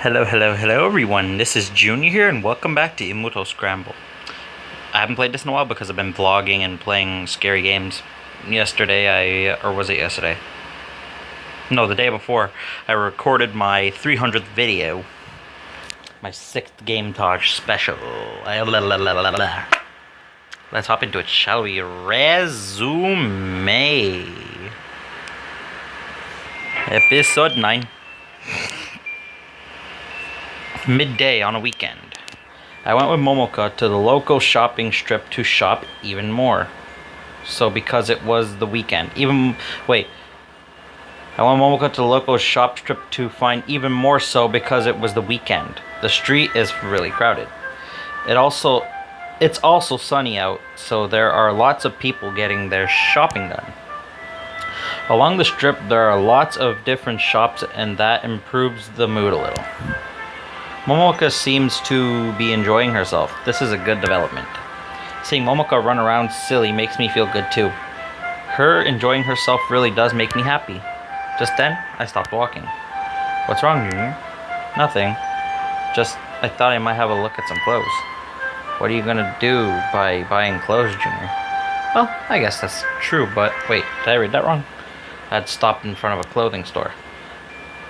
Hello everyone, this is Junior here and welcome back to Imouto Scramble. I haven't played this in a while because I've been vlogging and playing scary games. Or was it yesterday? No, the day before, I recorded my 300th video. My 6th Game Taj special. Let's hop into it, shall we? Resume. Episode 9. Midday on a weekend. I went with Momoka to the local shopping strip to shop even more. So because it was the weekend. I went Momoka to the local shop strip to find even more so because it was the weekend. The street is really crowded. It's also sunny out, so there are lots of people getting their shopping done. Along the strip there are lots of different shops and that improves the mood a little. Momoka seems to be enjoying herself. This is a good development. Seeing Momoka run around silly makes me feel good too. Her enjoying herself really does make me happy. Just then, I stopped walking. What's wrong, Junior? Nothing. Just, I thought I might have a look at some clothes. What are you gonna do by buying clothes, Junior? Well, I guess that's true, but wait, did I read that wrong? I had stopped in front of a clothing store.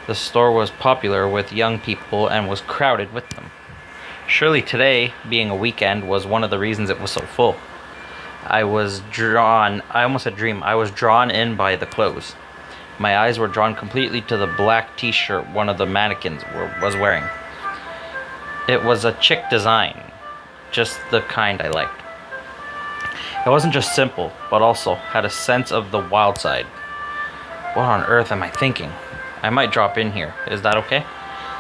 The store was popular with young people and was crowded with them. Surely today, being a weekend, was one of the reasons it was so full. I almost had a dream. I was drawn in by the clothes. My eyes were drawn completely to the black t-shirt one of the mannequins was wearing. It was a chic design, just the kind I liked. It wasn't just simple, but also had a sense of the wild side. What on earth am I thinking? I might drop in here. Is that okay?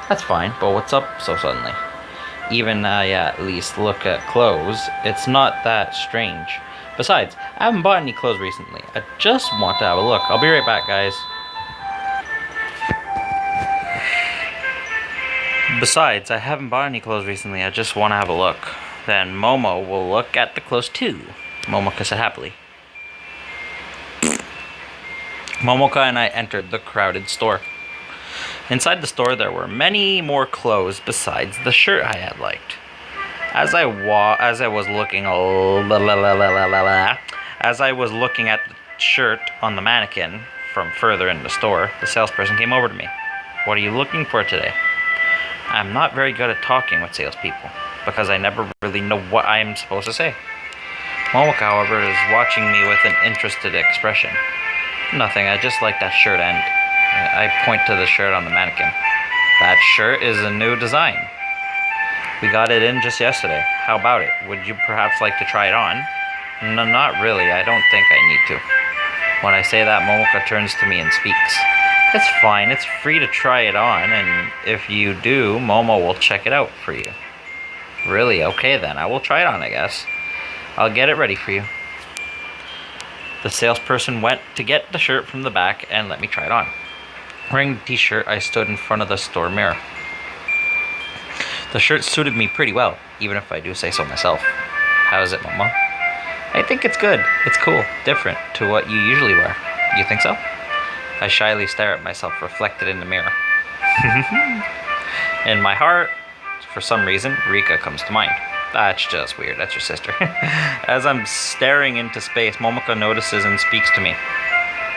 That's fine, but what's up so suddenly? Even at least look at clothes, it's not that strange. Besides, I haven't bought any clothes recently. I just want to have a look. I'll be right back, guys. Besides, I haven't bought any clothes recently. I just want to have a look. Then Momo will look at the clothes too. Momoka said happily. Momoka and I entered the crowded store. Inside the store there were many more clothes besides the shirt I had liked. As I was looking at the shirt on the mannequin from further in the store, the salesperson came over to me. What are you looking for today? I'm not very good at talking with salespeople because I never really know what I am supposed to say. Momoka, however, is watching me with an interested expression. Nothing, I just like that shirt and I point to the shirt on the mannequin. That shirt is a new design. We got it in just yesterday. How about it? Would you perhaps like to try it on? No, not really. I don't think I need to. When I say that, Momoka turns to me and speaks. It's fine. It's free to try it on, and if you do, Momo will check it out for you. Really? Okay then. I will try it on, I guess. I'll get it ready for you. The salesperson went to get the shirt from the back and let me try it on. Wearing the t-shirt, I stood in front of the store mirror. The shirt suited me pretty well, even if I do say so myself. How is it, Momo? I think it's good. It's cool. Different to what you usually wear. You think so? I shyly stare at myself reflected in the mirror. In my heart, for some reason, Rika comes to mind. That's just weird. That's your sister. As I'm staring into space, Momoka notices and speaks to me.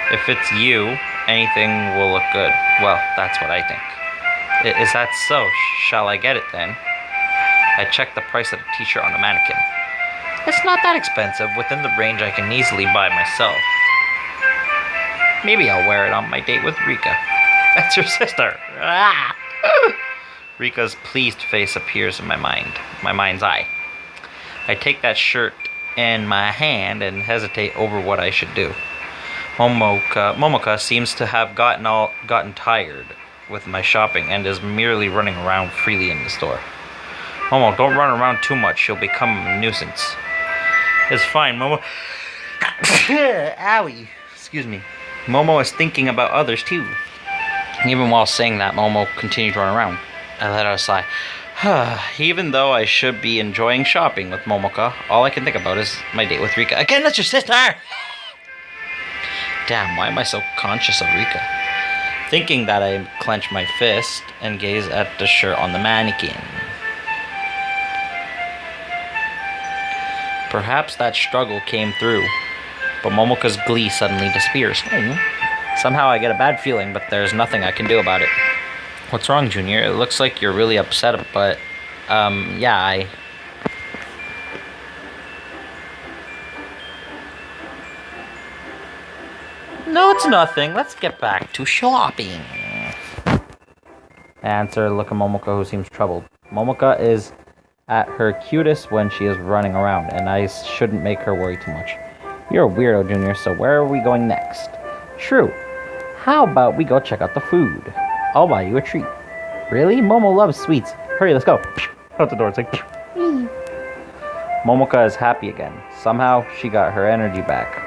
If it's you, anything will look good. Well, that's what I think. Is that so? Shall I get it then? I checked the price of the t-shirt on the mannequin. It's not that expensive, within the range I can easily buy myself. Maybe I'll wear it on my date with Rika. That's your sister. Ah! Rika's pleased face appears in my mind's eye. I take that shirt in my hand and hesitate over what I should do. Momoka seems to have gotten tired with my shopping and is merely running around freely in the store. Momo, don't run around too much. You'll become a nuisance. It's fine, Momo. Owie. Excuse me. Momo is thinking about others too. Even while saying that, Momo continued to run around. I let out a sigh. Even though I should be enjoying shopping with Momoka, all I can think about is my date with Rika. Again, that's your sister! Damn, why am I so conscious of Rika? thinking that I clench my fist and gaze at the shirt on the mannequin. Perhaps that struggle came through, but Momoka's glee suddenly disappears. Somehow I get a bad feeling, but there's nothing I can do about it. What's wrong, Junior? It looks like you're really upset, but, yeah, No, it's nothing. Let's get back to shopping. I answer, look at Momoka, who seems troubled. Momoka is at her cutest when she is running around, and I shouldn't make her worry too much. You're a weirdo, Junior, so where are we going next? True. How about we go check out the food? I'll buy you a treat. Really? Momo loves sweets. Hurry, let's go. Out the door, it's like... Momoka is happy again. Somehow, she got her energy back.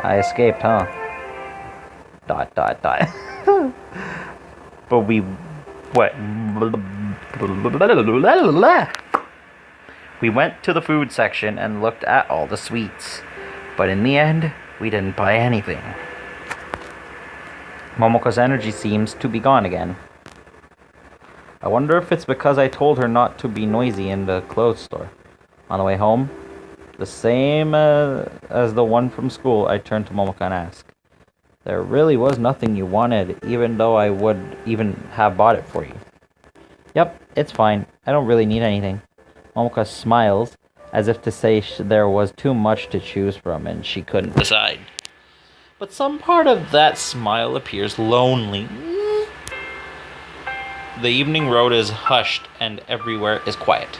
I escaped, huh? ... But we... What? We went to the food section and looked at all the sweets. But in the end, we didn't buy anything. Momoka's energy seems to be gone again. I wonder if it's because I told her not to be noisy in the clothes store. On the way home, the same as the one from school, I turned to Momoka and asked, there really was nothing you wanted, even though I would even have bought it for you. Yep, it's fine. I don't really need anything. Momoka smiles, as if to say there was too much to choose from and she couldn't decide. But some part of that smile appears lonely. The evening road is hushed and everywhere is quiet.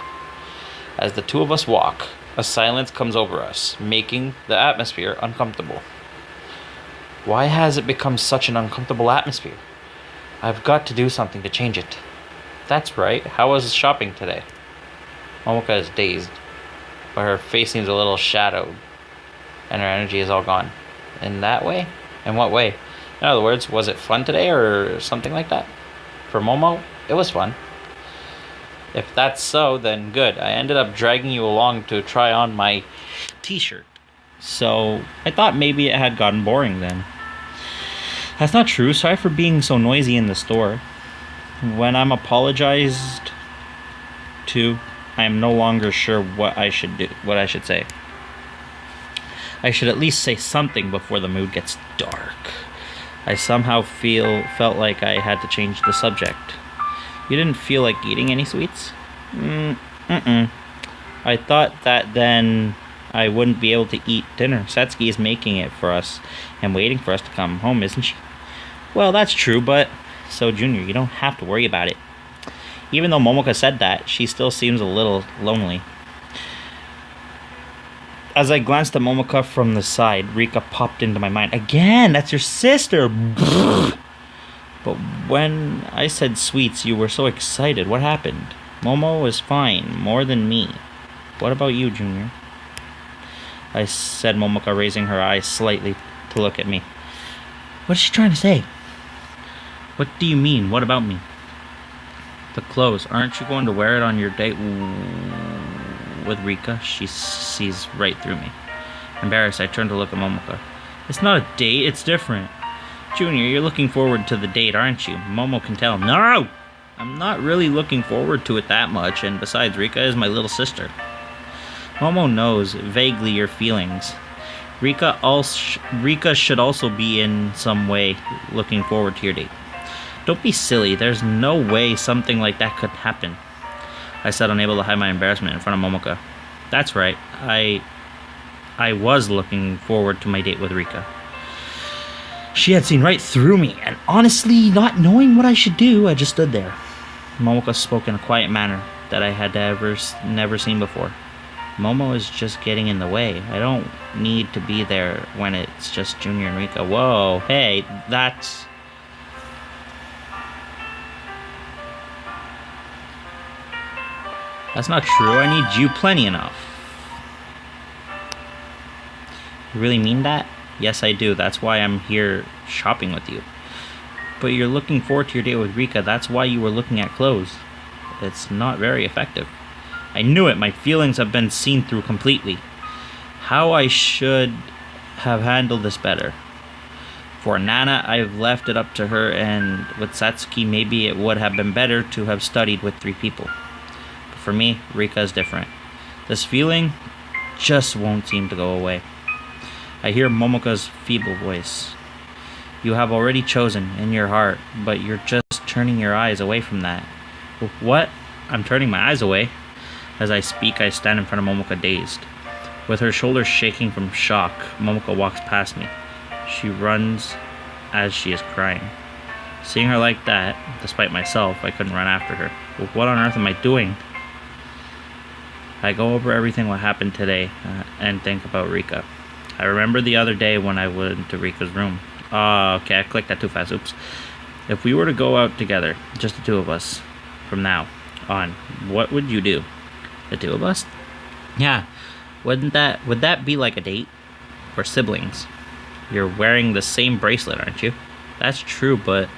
As the two of us walk, a silence comes over us, making the atmosphere uncomfortable. Why has it become such an uncomfortable atmosphere? I've got to do something to change it. That's right. How was shopping today? Momoka is dazed, but her face seems a little shadowed, and her energy is all gone. In that way? In what way? In other words, was it fun today or something like that? For Momo, it was fun. If that's so, then good. I ended up dragging you along to try on my t-shirt. So, I thought maybe it had gotten boring then. That's not true. Sorry for being so noisy in the store. When I'm apologized to, I am no longer sure what I should do, what I should say. I should at least say something before the mood gets dark. I somehow felt like I had to change the subject. You didn't feel like eating any sweets? I thought that then I wouldn't be able to eat dinner. Satsuki is making it for us and waiting for us to come home, isn't she? Well, that's true, but... So, Junior, you don't have to worry about it. Even though Momoka said that, she still seems a little lonely. As I glanced at Momoka from the side, Rika popped into my mind. Again, that's your sister! But when I said sweets, you were so excited. What happened? Momo is fine, more than me. What about you, Junior? I said, Momoka raising her eyes slightly to look at me. What is she trying to say? What do you mean? What about me? The clothes. Aren't you going to wear it on your date with Rika? She sees right through me. Embarrassed, I turn to look at Momoka. It's not a date, it's different. Junior, you're looking forward to the date, aren't you? Momo can tell. No! I'm not really looking forward to it that much, and besides, Rika is my little sister. Momo knows vaguely your feelings. Rika should also be in some way looking forward to your date. Don't be silly, there's no way something like that could happen. I said, unable to hide my embarrassment in front of Momoka. That's right, I was looking forward to my date with Rika. She had seen right through me, and honestly, not knowing what I should do, I just stood there. Momoka spoke in a quiet manner that I had never seen before. Momo is just getting in the way. I don't need to be there when it's just Junior and Rika. Whoa, hey, that's not true. I need you plenty enough. You really mean that? Yes, I do. That's why I'm here shopping with you. But you're looking forward to your date with Rika. That's why you were looking at clothes. It's not very effective. I knew it. My feelings have been seen through completely. How I should have handled this better. For Nana, I've left it up to her, and with Satsuki, maybe it would have been better to have studied with 3 people. But for me, Rika is different. This feeling just won't seem to go away. I hear Momoka's feeble voice. You have already chosen in your heart, but you're just turning your eyes away from that. What? I'm turning my eyes away? As I speak, I stand in front of Momoka dazed. With her shoulders shaking from shock, Momoka walks past me. She runs as she is crying. Seeing her like that, despite myself, I couldn't run after her. What on earth am I doing? I go over everything what happened today and think about Rika. I remember the other day when I went to Rika's room. Okay, I clicked that too fast, oops. If we were to go out together, just the 2 of us, from now on, what would you do? The 2 of us? Yeah, would that be like a date? Or siblings? You're wearing the same bracelet, aren't you? That's true, but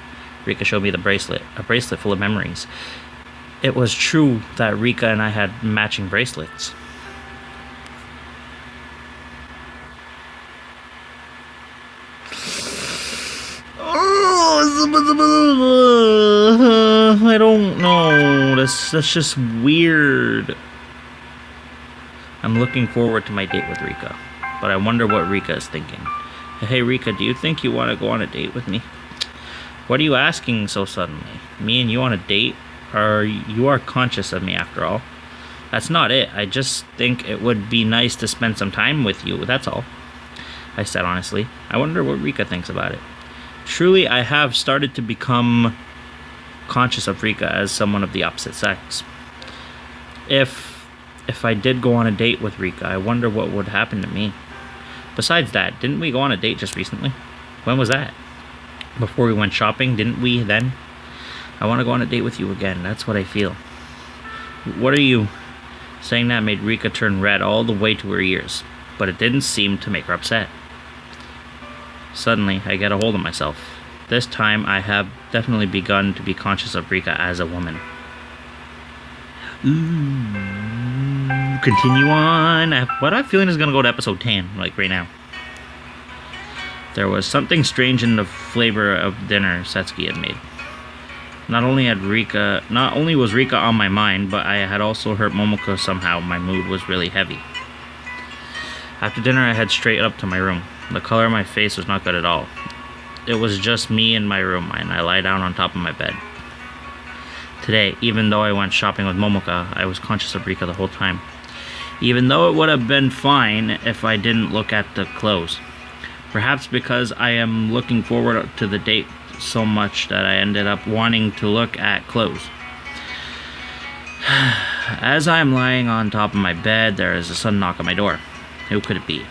Rika showed me the bracelet, a bracelet full of memories. It was true that Rika and I had matching bracelets. I don't know. That's just weird. I'm looking forward to my date with Rika, but I wonder what Rika is thinking. Hey Rika, do you think you want to go on a date with me? What are you asking so suddenly? Me and you on a date? Or you are conscious of me after all? That's not it. I just think it would be nice to spend some time with you, that's all. I said honestly. I wonder what Rika thinks about it. Truly, I have started to become conscious of Rika as someone of the opposite sex. If I did go on a date with Rika, I wonder what would happen to me. Besides that, didn't we go on a date just recently? When was that? Before we went shopping, didn't we then? I want to go on a date with you again. That's what I feel. What are you? Saying that made Rika turn red all the way to her ears, but it didn't seem to make her upset. Suddenly, I get a hold of myself. This time, I have definitely begun to be conscious of Rika as a woman. Continue on. What I'm feeling is going to go to episode 10, like right now. There was something strange in the flavor of dinner Satsuki had made. Not only was Rika on my mind, but I had also hurt Momoka somehow. My mood was really heavy. After dinner, I head straight up to my room. The color of my face was not good at all. It was just me in my room, and I lie down on top of my bed. Today, even though I went shopping with Momoka, I was conscious of Rika the whole time. Even though it would have been fine if I didn't look at the clothes. Perhaps because I am looking forward to the date so much that I ended up wanting to look at clothes. As I am lying on top of my bed, there is a sudden knock on my door. Who could it be?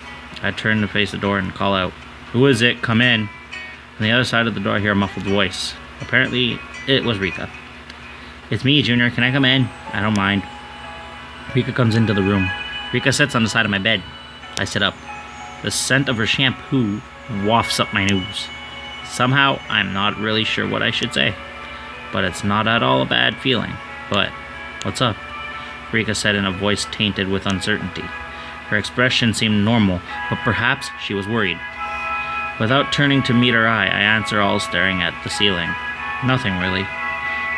I turn to face the door and call out, "Who is it? Come in." On the other side of the door, I hear a muffled voice. Apparently, it was Rika. "It's me, Junior. Can I come in?" "I don't mind." Rika comes into the room. Rika sits on the side of my bed. I sit up. The scent of her shampoo wafts up my nose. Somehow, I'm not really sure what I should say. But it's not at all a bad feeling. But, what's up? Rika said in a voice tainted with uncertainty. Her expression seemed normal, but perhaps she was worried. Without turning to meet her eye, I answer, all staring at the ceiling. "Nothing really."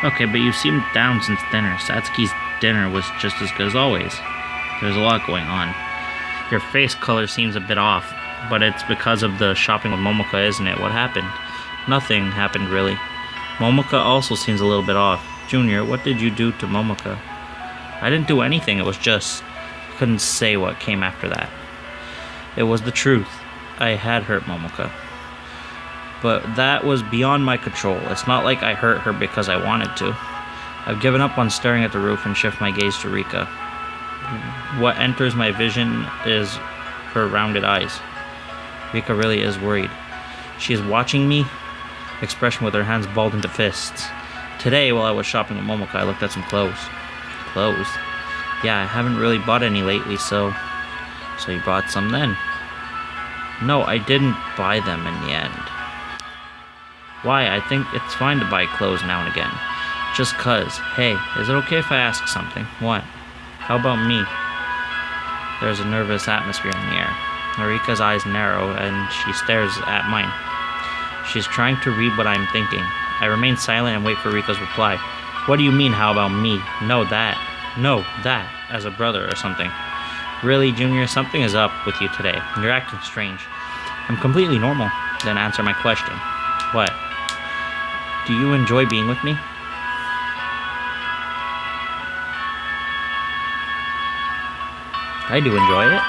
"Okay, but you seemed down since dinner. Satsuki's dinner was just as good as always." "There's a lot going on." "Your face color seems a bit off, but it's because of the shopping with Momoka, isn't it? What happened?" "Nothing happened, really." "Momoka also seems a little bit off." "Junior, what did you do to Momoka?" "I didn't do anything, it was just..." Couldn't say what came after that. It was the truth. I had hurt Momoka. But that was beyond my control. It's not like I hurt her because I wanted to. I've given up on staring at the roof and shift my gaze to Rika. What enters my vision is her rounded eyes. Rika really is worried. She is watching me, expression with her hands balled into fists. Today, while I was shopping with Momoka, I looked at some clothes. Clothes? Yeah, I haven't really bought any lately, so you bought some then? No, I didn't buy them in the end. Why? I think it's fine to buy clothes now and again. Just 'cause. Hey, is it okay if I ask something? What? How about me? There's a nervous atmosphere in the air. Marika's eyes narrow and she stares at mine. She's trying to read what I'm thinking. I remain silent and wait for Rika's reply. What do you mean, how about me? No, that. No, that. As a brother or something. Really, Junior, something is up with you today. You're acting strange. I'm completely normal. Then answer my question. What? Do you enjoy being with me? I do enjoy it.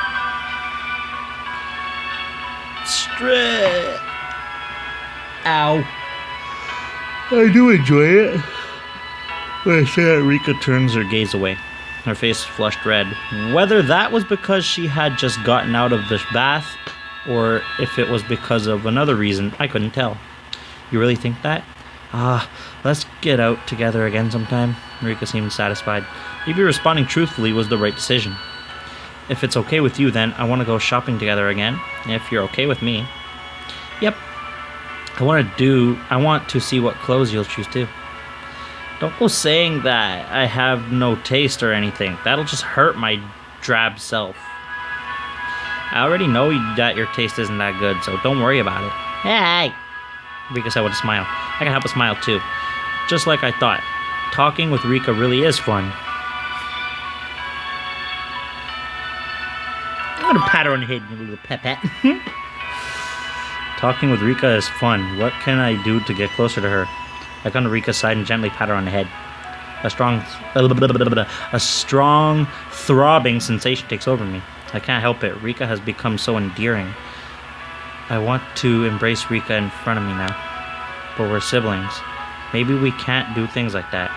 Straight. Ow. I do enjoy it. When I say that, Rika turns her gaze away. Her face flushed red. Whether that was because she had just gotten out of the bath, or if it was because of another reason, I couldn't tell. You really think that? Let's get out together again sometime. Rika seemed satisfied. Maybe responding truthfully was the right decision. If it's okay with you, then I want to go shopping together again. If you're okay with me. Yep. I want to see what clothes you'll choose too. Don't go saying that I have no taste or anything. That'll just hurt my drab self. I already know that your taste isn't that good, so don't worry about it. Hey! Rika said with a smile. I can help a smile too. Just like I thought. Talking with Rika really is fun. I'm gonna pat her on the head, you little pet. Talking with Rika is fun. What can I do to get closer to her? I come to Rika's side and gently pat her on the head. A strong throbbing sensation takes over me. I can't help it. Rika has become so endearing. I want to embrace Rika in front of me now. But we're siblings. Maybe we can't do things like that.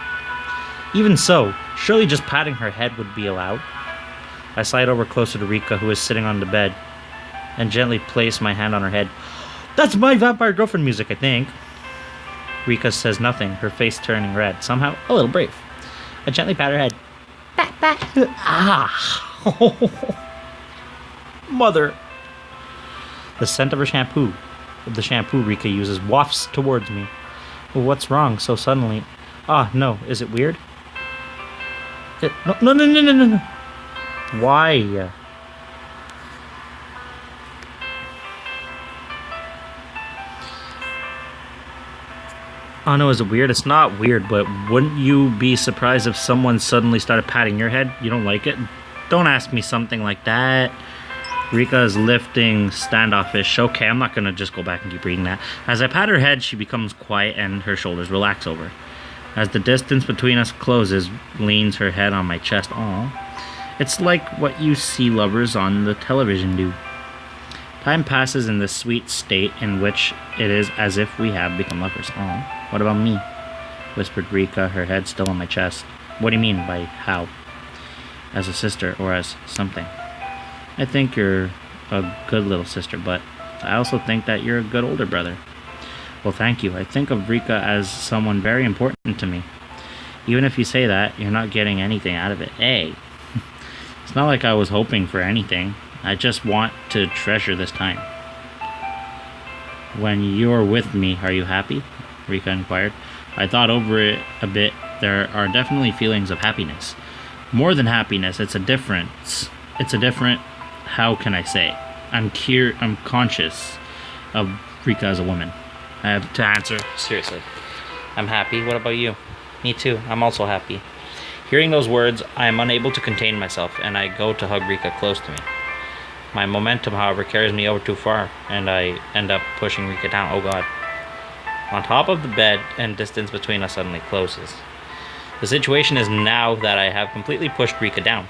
Even so, surely just patting her head would be allowed. I slide over closer to Rika, who is sitting on the bed, and gently place my hand on her head. That's my vampire girlfriend music, I think. Rika says nothing, her face turning red, somehow a little brave. I gently pat her head. Pat, pat. Mother. The scent of the shampoo Rika uses wafts towards me. Well, what's wrong so suddenly? No, is it weird? No. Why? Oh no, is it weird? It's not weird, but wouldn't you be surprised if someone suddenly started patting your head? You don't like it? Don't ask me something like that. Rika is lifting standoffish. Okay, I'm not gonna just go back and keep reading that. As I pat her head, she becomes quiet and her shoulders relax over. As the distance between us closes, leans her head on my chest. Aww. It's like what you see lovers on the television do. Time passes in this sweet state in which it is as if we have become lovers. Aww. What about me? Whispered Rika, her head still on my chest. What do you mean by how? As a sister or as something? I think you're a good little sister, but I also think that you're a good older brother. Well, thank you. I think of Rika as someone very important to me. Even if you say that, you're not getting anything out of it. Hey, it's not like I was hoping for anything. I just want to treasure this time. When you're with me, are you happy? Rika inquired. I thought over it a bit. There are definitely feelings of happiness. More than happiness, it's a different, how can I say? I'm conscious of Rika as a woman. I have to answer seriously. I'm happy. What about you? Me too. I'm also happy. Hearing those words, I am unable to contain myself, and I go to hug Rika close to me. My momentum, however, carries me over too far, and I end up pushing Rika down. Oh God. On top of the bed, and distance between us suddenly closes. The situation is now that I have completely pushed Rika down.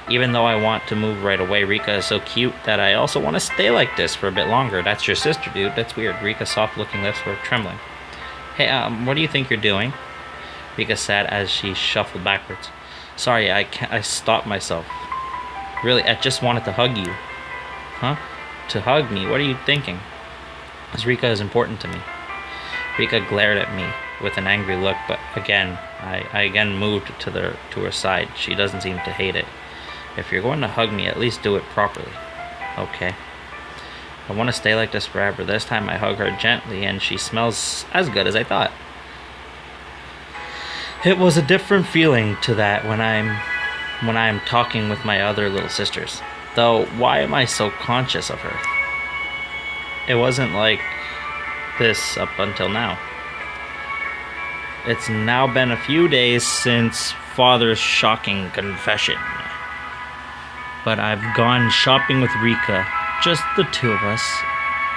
Even though I want to move right away, Rika is so cute that I also want to stay like this for a bit longer. That's your sister, dude. That's weird. Rika's soft-looking lips were trembling. Hey, what do you think you're doing? Rika said as she shuffled backwards. Sorry, I stopped myself. Really, I just wanted to hug you. Huh? To hug me? What are you thinking? Because Rika is important to me. Rika glared at me with an angry look, but again, I again moved to her side. She doesn't seem to hate it. If you're going to hug me, at least do it properly. Okay. I want to stay like this forever. This time I hug her gently, and she smells as good as I thought. It was a different feeling to that when I'm talking with my other little sisters. Though, why am I so conscious of her? It wasn't like this up until now. It's now been a few days since Father's shocking confession. But I've gone shopping with Rika, just the two of us,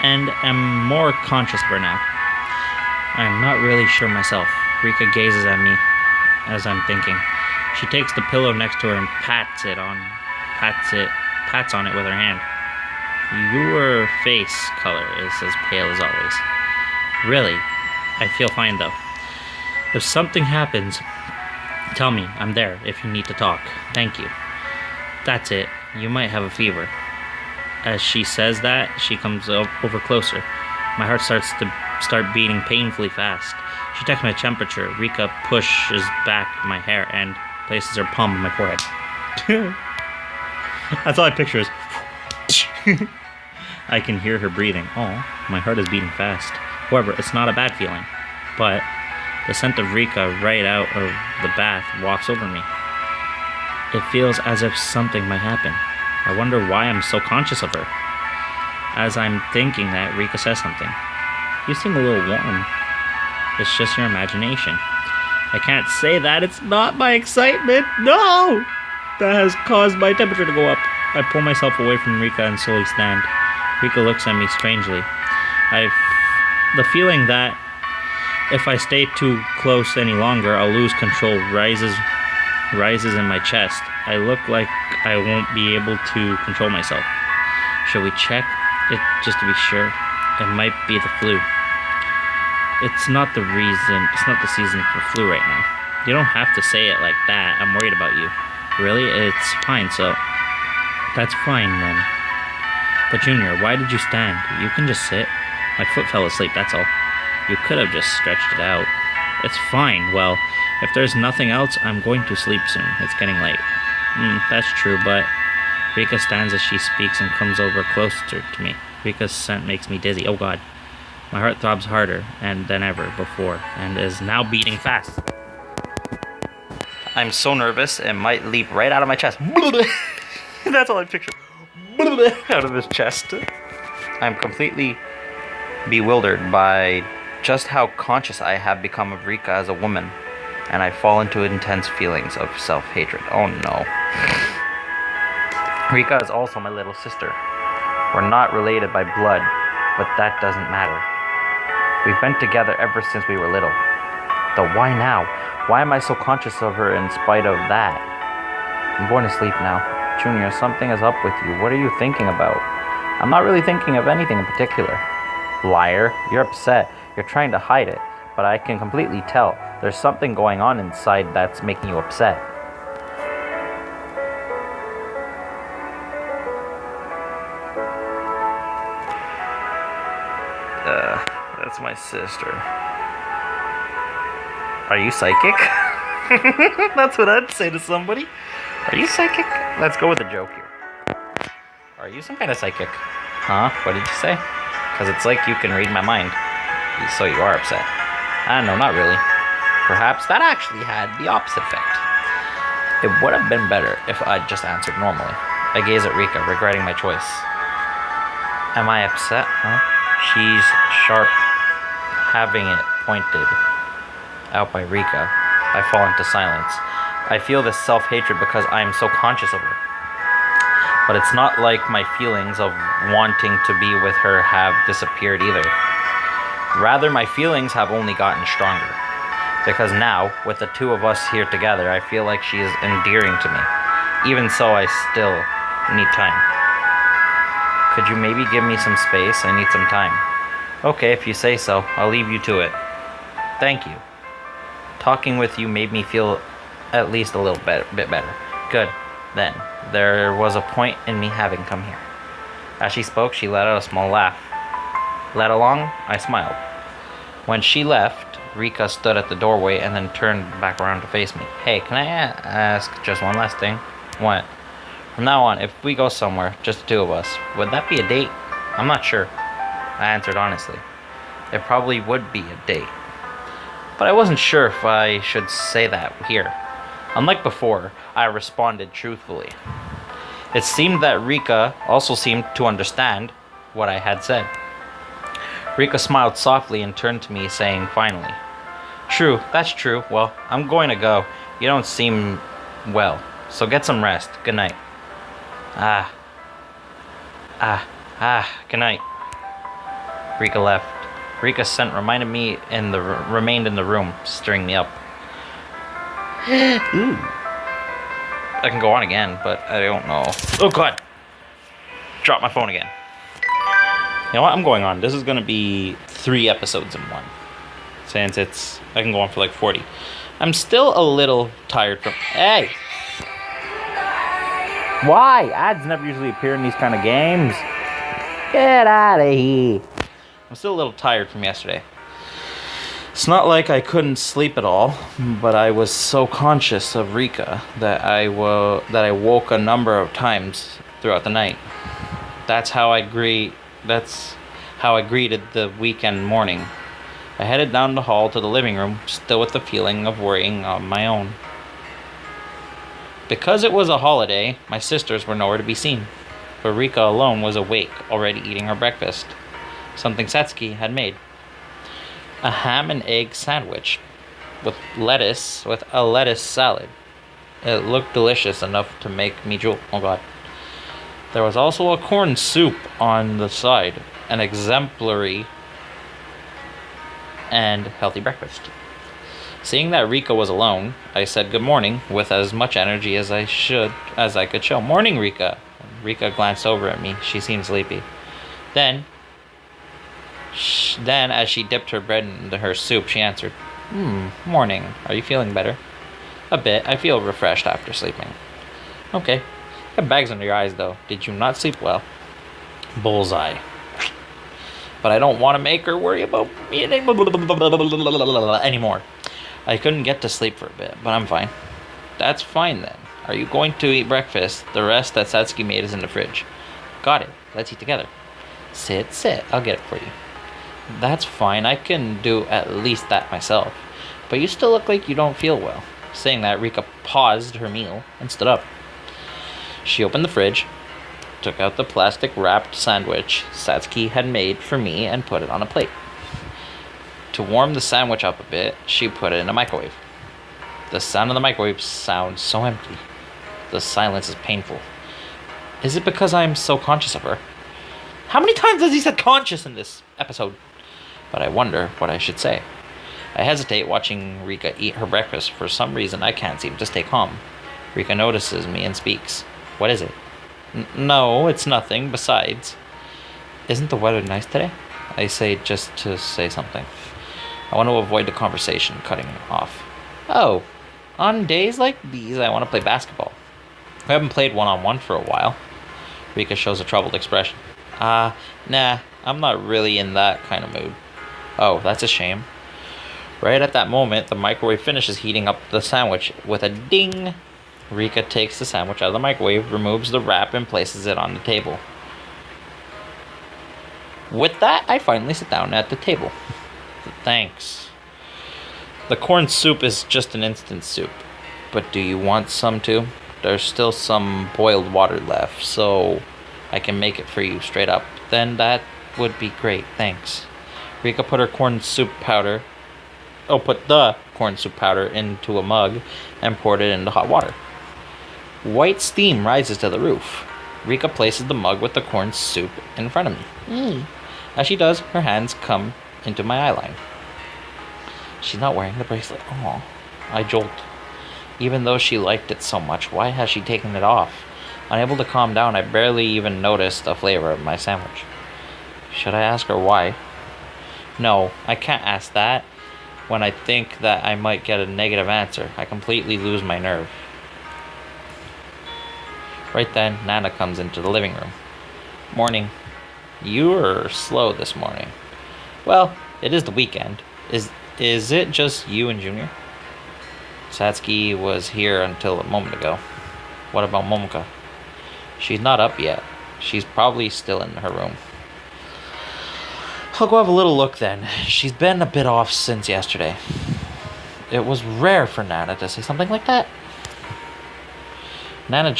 and am more conscious of her now. I'm not really sure myself. Rika gazes at me as I'm thinking. She takes the pillow next to her and pats on it with her hand. Your face color is as pale as always. Really, I feel fine though. If something happens, tell me. I'm there if you need to talk. Thank you. That's it. You might have a fever. As she says that, she comes over closer. My heart starts beating painfully fast. She checks my temperature. Rika pushes back my hair and places her palm on my forehead. That's all I picture is... I can hear her breathing. Oh, my heart is beating fast. However, it's not a bad feeling. But the scent of Rika right out of the bath walks over me. It feels as if something might happen. I wonder why I'm so conscious of her. As I'm thinking that, Rika says something. You seem a little warm. It's just your imagination. I can't say that. It's not my excitement. No! That has caused my temperature to go up. I pull myself away from Rika and slowly stand. Rika looks at me strangely. The feeling that if I stay too close any longer, I'll lose control rises in my chest. I look like I won't be able to control myself. Should we check it just to be sure? It might be the flu. It's not the season for flu right now. You don't have to say it like that. I'm worried about you. Really? It's fine, so... That's fine, then. But Junior, why did you stand? You can just sit. My foot fell asleep, that's all. You could have just stretched it out. It's fine. Well, if there's nothing else, I'm going to sleep soon. It's getting late. That's true, but... Rika stands as she speaks and comes over closer to me. Rika's scent makes me dizzy. Oh god. My heart throbs harder than ever before, and is now beating fast. I'm so nervous, it might leap right out of my chest. That's all I picture. Out of his chest. I'm completely bewildered by just how conscious I have become of Rika as a woman, and I fall into intense feelings of self-hatred. Oh no. Rika is also my little sister. We're not related by blood, but that doesn't matter. We've been together ever since we were little. Though why now? Why am I so conscious of her in spite of that? I'm going to sleep now. Junior, something is up with you. What are you thinking about? I'm not really thinking of anything in particular. Liar, you're upset. You're trying to hide it, but I can completely tell. There's something going on inside that's making you upset. That's my sister. Are you psychic? That's what I'd say to somebody. Are you psychic? Let's go with a joke here. Are you some kind of psychic? Huh? What did you say? Because it's like you can read my mind. So you are upset. I don't know, not really. Perhaps that actually had the opposite effect. It would have been better if I'd just answered normally. I gaze at Rika, regretting my choice. Am I upset? Huh? She's sharp, having it pointed out by Rika. I fall into silence. I feel this self-hatred because I am so conscious of her. But it's not like my feelings of wanting to be with her have disappeared either. Rather, my feelings have only gotten stronger. Because now, with the two of us here together, I feel like she is endearing to me. Even so, I still need time. Could you maybe give me some space? I need some time. Okay, if you say so, I'll leave you to it. Thank you. Talking with you made me feel at least a little bit better. Good. Then, there was a point in me having come here. As she spoke, she let out a small laugh. Led along, I smiled. When she left, Rika stood at the doorway and then turned back around to face me. Hey, can I ask just one last thing? What? From now on, if we go somewhere, just the two of us, would that be a date? I'm not sure. I answered honestly. It probably would be a date. But I wasn't sure if I should say that here. Unlike before, I responded truthfully. It seemed that Rika also seemed to understand what I had said. Rika smiled softly and turned to me, saying finally, "True, that's true. Well, I'm going to go. You don't seem well, so get some rest. Good night." Ah. Good night. Rika left. Rika's scent reminded me remained in the room, stirring me up. Ooh. I can go on again, but I don't know. Oh god! Drop my phone again. You know what? I'm going on. This is gonna be 3 episodes in one. Since I can go on for like 40. I'm still a little tired from. Hey! Why? Ads never usually appear in these kind of games. Get out of here. I'm still a little tired from yesterday. It's not like I couldn't sleep at all, but I was so conscious of Rika that I woke a number of times throughout the night. That's how I greeted the weekend morning. I headed down the hall to the living room, still with the feeling of worrying on my own. Because it was a holiday, my sisters were nowhere to be seen, but Rika alone was awake, already eating her breakfast, something Satsuki had made. A ham and egg sandwich with a lettuce salad. It looked delicious enough to make me drool. Oh god. There was also a corn soup on the side, an exemplary and healthy breakfast. Seeing that Rika was alone, I said good morning with as much energy as I could show. "Morning, Rika." Rika glanced over at me. She seemed sleepy. Then, as she dipped her bread into her soup, she answered, "Morning. Are you feeling better?" "A bit. I feel refreshed after sleeping." "Okay. You have bags under your eyes, though. Did you not sleep well?" "Bullseye. But I don't want to make her worry about me anymore. I couldn't get to sleep for a bit, but I'm fine." "That's fine then. Are you going to eat breakfast? The rest that Satsuki made is in the fridge." "Got it. Let's eat together." Sit. I'll get it for you." "That's fine. I can do at least that myself. But you still look like you don't feel well." Saying that, Rika paused her meal and stood up. She opened the fridge, took out the plastic wrapped sandwich Satsuki had made for me, and put it on a plate. To warm the sandwich up a bit, she put it in a microwave. The sound of the microwave sounds so empty. The silence is painful. Is it because I am so conscious of her? How many times has he said conscious in this episode? But I wonder what I should say. I hesitate watching Rika eat her breakfast. For some reason, I can't seem to stay calm. Rika notices me and speaks. "What is it?" No, it's nothing. Besides, isn't the weather nice today?" I say just to say something. I want to avoid the conversation cutting off. "Oh, on days like these, I want to play basketball. We haven't played one-on-one for a while." Rika shows a troubled expression. Nah, I'm not really in that kind of mood." "Oh, that's a shame." Right at that moment, the microwave finishes heating up the sandwich with a ding. Rika takes the sandwich out of the microwave, removes the wrap, and places it on the table. With that, I finally sit down at the table. "Thanks. The corn soup is just an instant soup. But do you want some too? There's still some boiled water left, so I can make it for you straight up." "Then that would be great, thanks." Rika put the corn soup powder into a mug and poured it into hot water. White steam rises to the roof. Rika places the mug with the corn soup in front of me. As she does, her hands come into my eyeline. She's not wearing the bracelet. Oh, I jolt. Even though she liked it so much, why has she taken it off? Unable to calm down, I barely even noticed the flavor of my sandwich. Should I ask her why? No, I can't ask that. When I think that I might get a negative answer, I completely lose my nerve. Right then, Nana comes into the living room. "Morning. You were slow this morning." "Well, it is the weekend. Is it just you and Junior?" "Satsuki was here until a moment ago." "What about Momoka?" "She's not up yet. She's probably still in her room." "I'll go have a little look then. She's been a bit off since yesterday." It was rare for Nana to say something like that. Nana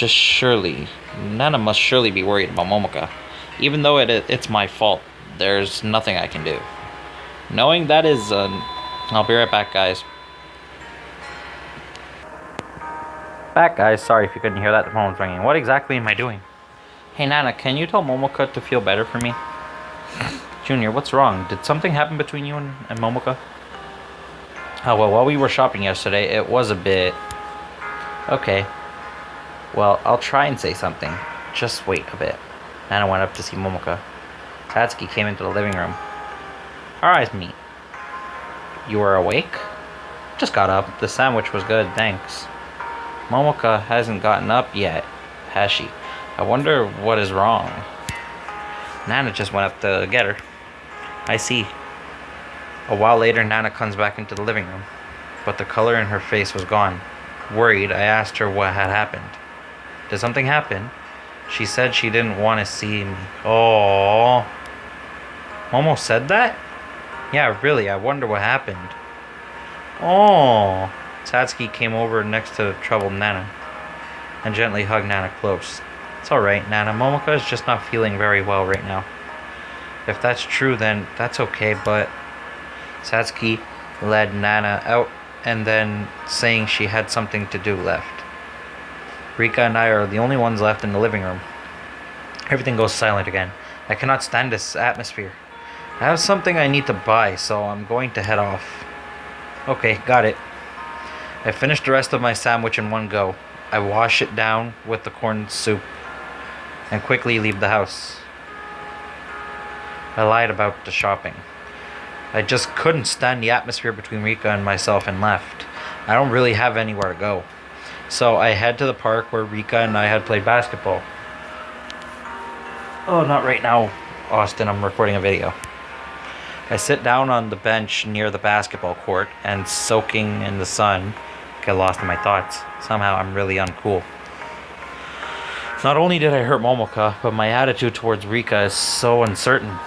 must surely be worried about Momoka. Even though it's my fault there's nothing I can do. Knowing that is, I'll be right back, guys. Back, guys. Sorry if you couldn't hear that. The phone was ringing. What exactly am I doing? Hey, Nana, can you tell Momoka to feel better for me? Junior, what's wrong? Did something happen between you and Momoka? Oh, well, while we were shopping yesterday, it was a bit... Okay. Well, I'll try and say something. Just wait a bit. Nana went up to see Momoka. Satsuki came into the living room. Our eyes meet. You were awake? Just got up. The sandwich was good, thanks. Momoka hasn't gotten up yet, has she? I wonder what is wrong. Nana just went up to get her. I see. A while later, Nana comes back into the living room, but the color in her face was gone. Worried, I asked her what had happened. Did something happen? She said she didn't want to see me. Oh, Momo said that? Yeah, really, I wonder what happened. Oh. Satsuki came over next to troubled Nana and gently hugged Nana close. It's alright, Nana. Momoka is just not feeling very well right now. If that's true, then that's okay, but... Satsuki led Nana out and then, saying she had something to do, left. Rika and I are the only ones left in the living room. Everything goes silent again. I cannot stand this atmosphere. I have something I need to buy, so I'm going to head off. Okay, got it. I finished the rest of my sandwich in one go. I wash it down with the corn soup and quickly leave the house. I lied about the shopping. I just couldn't stand the atmosphere between Rika and myself and left. I don't really have anywhere to go. So I head to the park where Rika and I had played basketball. Oh, not right now, Austin. I'm recording a video. I sit down on the bench near the basketball court and, soaking in the sun, get lost in my thoughts. Somehow I'm really uncool. Not only did I hurt Momoka, but my attitude towards Rika is so uncertain.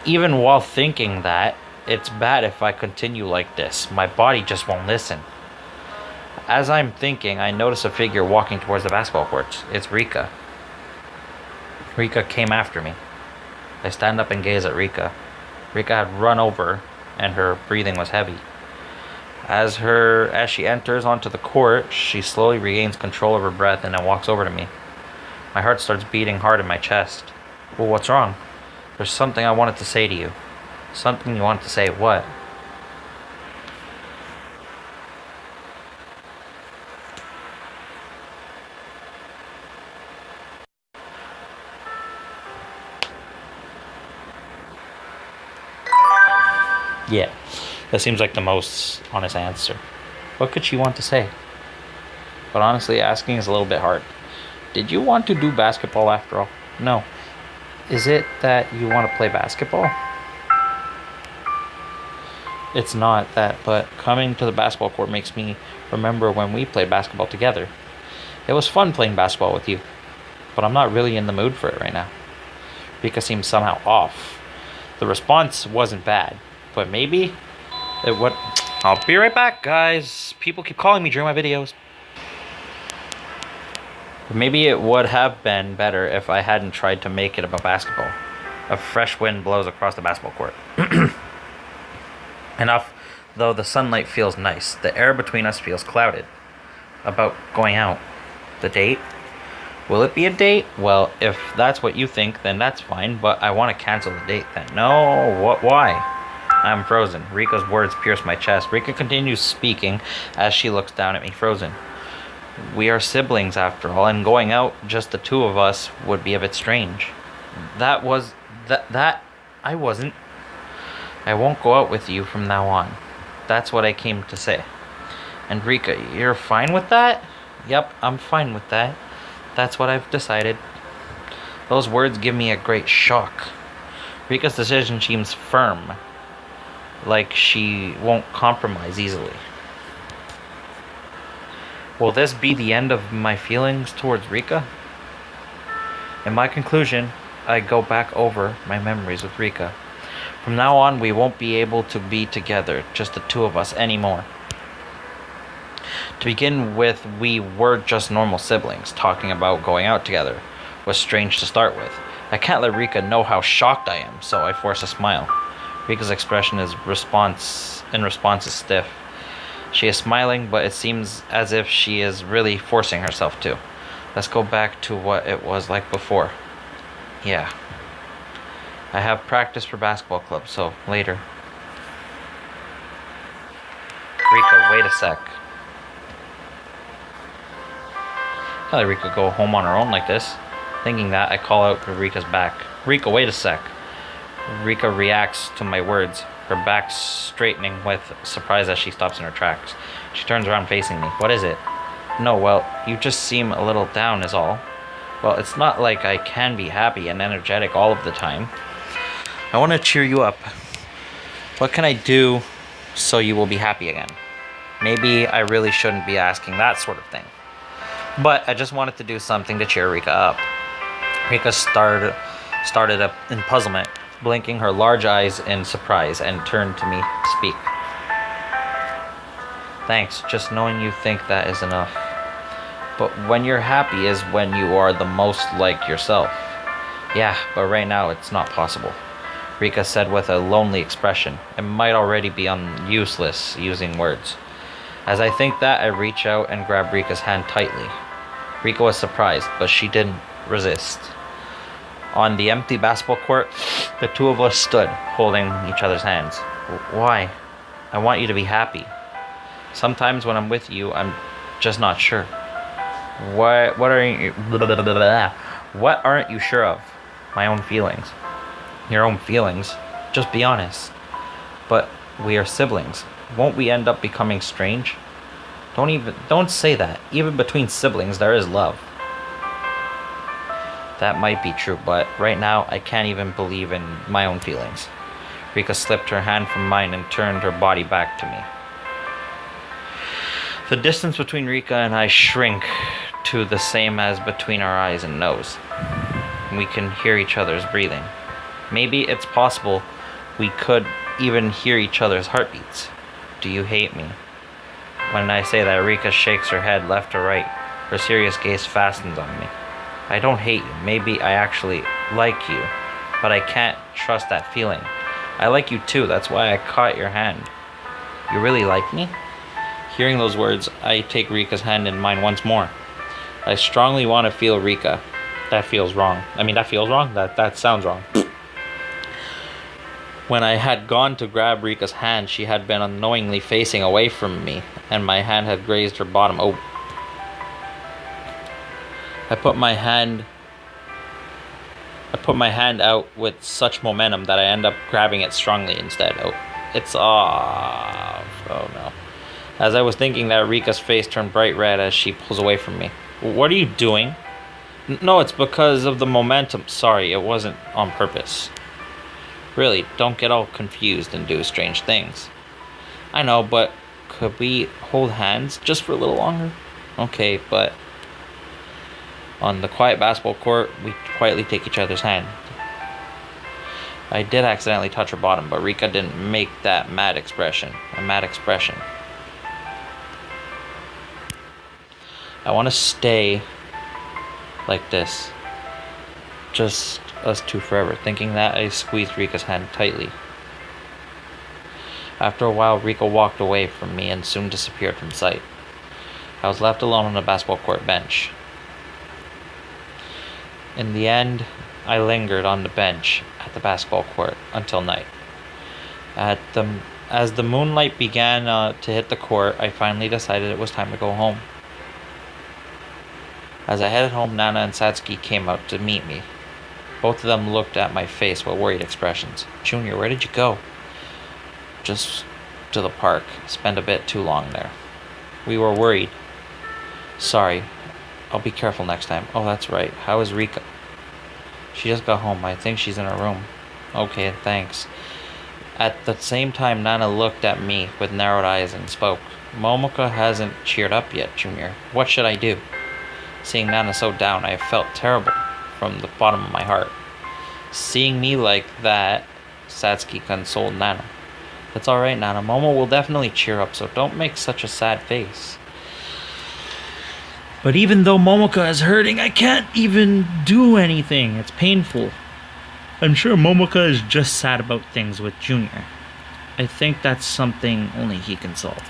Even while thinking that, it's bad if I continue like this. My body just won't listen. As I'm thinking, I notice a figure walking towards the basketball court. It's Rika. Rika came after me. I stand up and gaze at Rika. Rika had run over, and her breathing was heavy. As she enters onto the court, she slowly regains control of her breath and then walks over to me. My heart starts beating hard in my chest. Well, what's wrong? There's something I wanted to say to you. Something you wanted to say. What? Yeah, that seems like the most honest answer. What could she want to say? But honestly, asking is a little bit hard. Did you want to do basketball after all? No. Is it that you want to play basketball? It's not that, but coming to the basketball court makes me remember when we played basketball together. It was fun playing basketball with you, but I'm not really in the mood for it right now. Rika seems somehow off. The response wasn't bad, but maybe it would... I'll be right back, guys. People keep calling me during my videos. But maybe it would have been better if I hadn't tried to make it about basketball. A fresh wind blows across the basketball court. Enough, though the sunlight feels nice. The air between us feels clouded. About going out. The date? Will it be a date? Well, if that's what you think, then that's fine, but I want to cancel the date then. No, what? Why? I'm frozen. Rika's words pierce my chest. Rika continues speaking as she looks down at me, frozen. We are siblings after all, and going out, just the two of us, would be a bit strange. I wasn't. I won't go out with you from now on. That's what I came to say. And Rika, you're fine with that? Yep, I'm fine with that. That's what I've decided. Those words give me a great shock. Rika's decision seems firm, like she won't compromise easily. Will this be the end of my feelings towards Rika? In my conclusion, I go back over my memories with Rika. From now on, we won't be able to be together, just the two of us anymore. To begin with, we were just normal siblings. Talking about going out together was strange to start with. I can't let Rika know how shocked I am, so I force a smile. Rika's expression in response is stiff. She is smiling, but it seems as if she is really forcing herself to. Let's go back to what it was like before. Yeah. I have practice for basketball club, so later. Rika, wait a sec. Can't let Rika go home on her own like this. Thinking that, I call out to Rika's back. Rika, wait a sec. Rika reacts to my words, her back straightening with surprise as she stops in her tracks. She turns around facing me. What is it? No, well, you just seem a little down is all. Well, it's not like I can be happy and energetic all of the time. I want to cheer you up. What can I do so you will be happy again? Maybe I really shouldn't be asking that sort of thing. But I just wanted to do something to cheer Rika up. Rika started up in puzzlement, blinking her large eyes in surprise, and turned to me to speak. Thanks, just knowing you think that is enough. But when you're happy is when you are the most like yourself. Yeah, but right now it's not possible. Rika said with a lonely expression. It might already be useless using words. As I think that, I reach out and grab Rika's hand tightly. Rika was surprised, but she didn't resist. On the empty basketball court, the two of us stood, holding each other's hands. Why? I want you to be happy. Sometimes when I'm with you, I'm just not sure. What aren't you sure of? My own feelings. Your own feelings? Just be honest. But we are siblings. Won't we end up becoming strange? Don't say that. Even between siblings, there is love. That might be true, but right now, I can't even believe in my own feelings. Rika slipped her hand from mine and turned her body back to me. The distance between Rika and I shrink to the same as between our eyes and nose. We can hear each other's breathing. Maybe it's possible we could even hear each other's heartbeats. Do you hate me? When I say that, Rika shakes her head left to right. Her serious gaze fastens on me. I don't hate you. Maybe I actually like you, but I can't trust that feeling. I like you too. That's why I caught your hand. You really like me? Hearing those words, I take Rika's hand in mine once more. I strongly want to feel Rika. That feels wrong. That feels wrong? That sounds wrong. When I had gone to grab Rika's hand, she had been unknowingly facing away from me, and my hand had grazed her bottom. Oh. I put my hand out with such momentum that I end up grabbing it strongly instead. Oh, it's off. Oh no. As I was thinking that, Rika's face turned bright red as she pulls away from me. What are you doing? No, it's because of the momentum. Sorry, it wasn't on purpose. Really, don't get all confused and do strange things. I know, but could we hold hands just for a little longer? Okay, but on the quiet basketball court, we quietly take each other's hand. I did accidentally touch her bottom, but Rika didn't make that mad expression. A mad expression. I want to stay like this. Just us two forever. Thinking that, I squeezed Rika's hand tightly. After a while, Rika walked away from me and soon disappeared from sight. I was left alone on the basketball court bench. In the end, I lingered on the bench at the basketball court until night. As the moonlight began to hit the court, I finally decided it was time to go home. As I headed home, Nana and Satsuki came out to meet me. Both of them looked at my face with worried expressions. Junior, where did you go? Just to the park. Spent a bit too long there. We were worried. Sorry. I'll be careful next time. Oh, that's right. How is Rika? She just got home. I think she's in her room. Okay, thanks. At the same time, Nana looked at me with narrowed eyes and spoke. Momoka hasn't cheered up yet, Junior. What should I do? Seeing Nana so down, I felt terrible from the bottom of my heart. Seeing me like that, Satsuki consoled Nana. That's alright, Nana. Momo will definitely cheer up, so don't make such a sad face. But even though Momoka is hurting, I can't even do anything. It's painful. I'm sure Momoka is just sad about things with Junior. I think that's something only he can solve,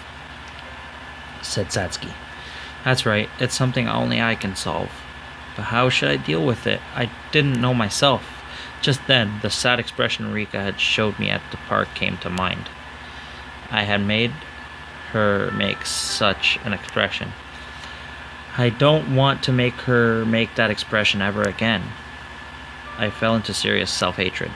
said Satsuki. That's right, it's something only I can solve. But how should I deal with it? I didn't know myself. Just then, the sad expression Rika had showed me at the park came to mind. I had made her make such an expression. I don't want to make her make that expression ever again. I fell into serious self-hatred.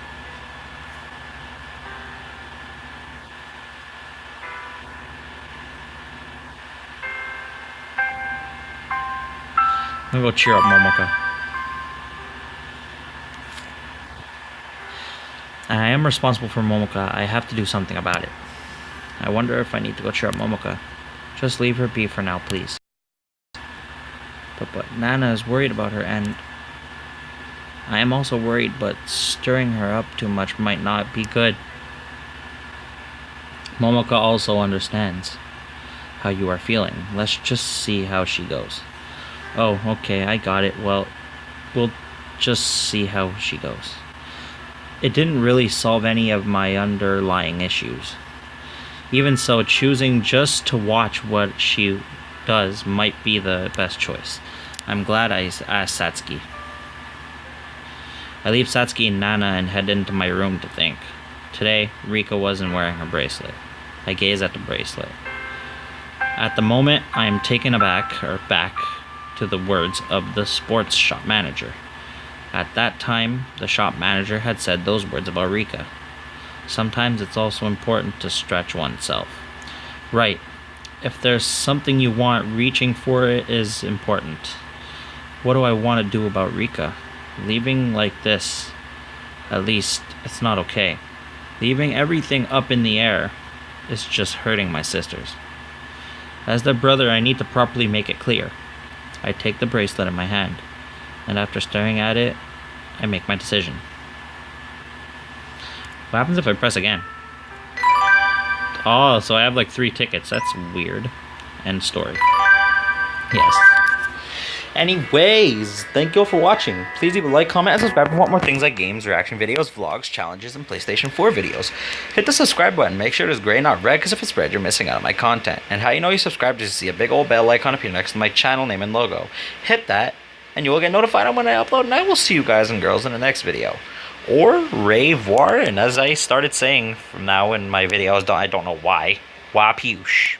I'm gonna go cheer up Momoka. I am responsible for Momoka. I have to do something about it. I wonder if I need to go cheer up Momoka. Just leave her be for now, please. But Nana is worried about her, and I am also worried, but stirring her up too much might not be good. Momoka also understands how you are feeling. Let's just see how she goes. Oh, okay, I got it. Well, we'll just see how she goes. It didn't really solve any of my underlying issues. Even so, choosing just to watch what she does might be the best choice. I'm glad I asked Satsuki. I leave Satsuki and Nana and head into my room to think. Today, Rika wasn't wearing her bracelet. I gaze at the bracelet. At the moment, I am taken aback, back to the words of the sports shop manager. At that time, the shop manager had said those words about Rika. Sometimes it's also important to stretch oneself. Right. If there's something you want, reaching for it is important. What do I want to do about Rika? Leaving like this, at least, it's not okay. Leaving everything up in the air is just hurting my sisters. As their brother, I need to properly make it clear. I take the bracelet in my hand, and after staring at it, I make my decision. What happens if I press again? Oh, so I have like 3 tickets. That's weird. End story. Yes. Anyways, thank you all for watching. Please leave a like, comment, and subscribe if you want more things like games, reaction videos, vlogs, challenges, and PlayStation 4 videos. Hit the subscribe button. Make sure it is gray, not red, because if it's red, you're missing out on my content. And how you know you subscribed is to see a big old bell icon appear next to my channel name and logo. Hit that, and you will get notified on when I upload, and I will see you guys and girls in the next video. Or revoir, and as I started saying from now in my videos, I don't know why, wapiush.